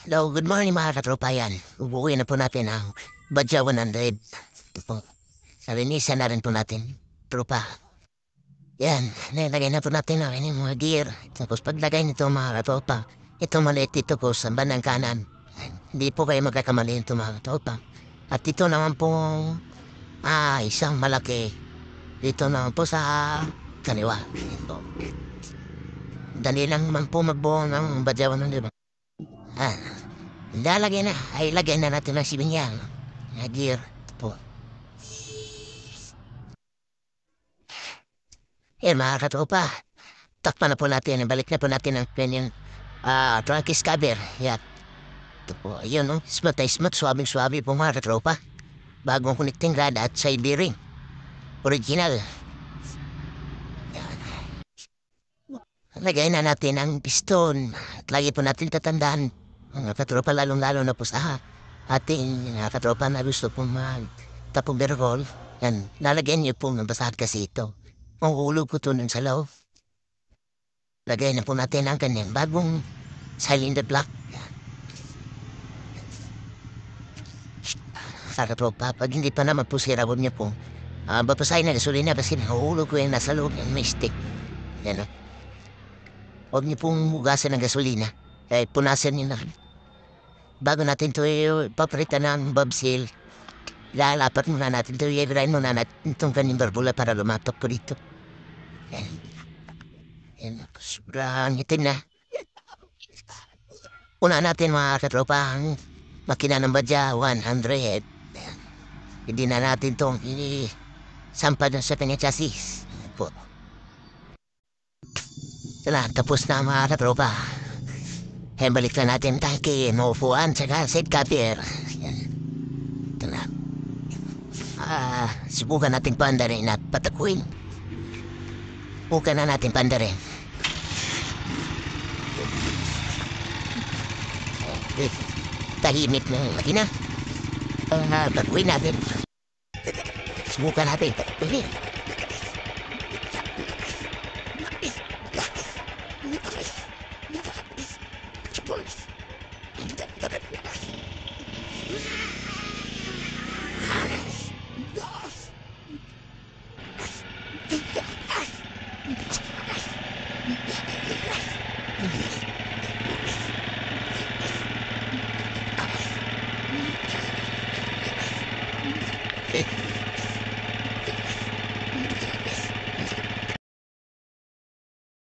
Hello, good morning mga katropa yan. Ubukuin na po natin ang Badya 100. Ito po. Salinisan na rin po natin. Tropa. Yan, nilagay na po natin ang inyong mga gear. Tapos paglagay nito mga katropa, ito maliit dito po sa bandang kanan. Hindi po kayo magkakamali ito mga katropa. At ito naman po, isang malaki. Dito naman po sa kaliwa. Ito. Dali lang naman po magbuo ng Badya 100. Ah, lalagay na. Ay, lagay na natin ang sibinyang. Gear po. Yan mga katropa. Takpan na po natin. Balik na po natin ang kanyang trunking cover. Yan. Ito po. Ayun, no? Smooth ay smooth. Swabing-swabe po mga katropa. Bagong connecting rod at side bearing. Original. Yan. Lagay na natin ang piston. At lagi po natin tatandaan. Mga katropa, lalong-lalo na po sa ating mga katropa na gusto pong mag-tapong bergol. Yan. Lalagyan niyo po ng basahan kasi ito. Ang ulo ko to nun sa loob. Lagay na po natin ang kanyang bagong cylinder block. Sa katropa, pag hindi pa naman po sira, huwag niyo po. Bapasahin na gasolina kasi ang ulo ko yung nasa loob yung may stick. Yan o. Huwag niyo pong hugasan ng gasolina. Punasan niyo na. Bago natin ito papalitan ng bob seal, lalapat muna natin ito. I-grind muna natin itong kanyang barbula para lumatok ko dito. Yan. Yan. Sobrang itim na. Una natin mga katropa ang makina ng Badya 100. Hindi na natin itong sampad sa kanyang chassis. Po. Sala, tapos na mga katropa. Balik na natin tangke, maupuan, saka seat cover. Yan. Ito na. Subukan natin pandarin at patakuin. Subukan na natin pandarin. Tahimik na makina. Patakuin natin. Subukan natin patakuin.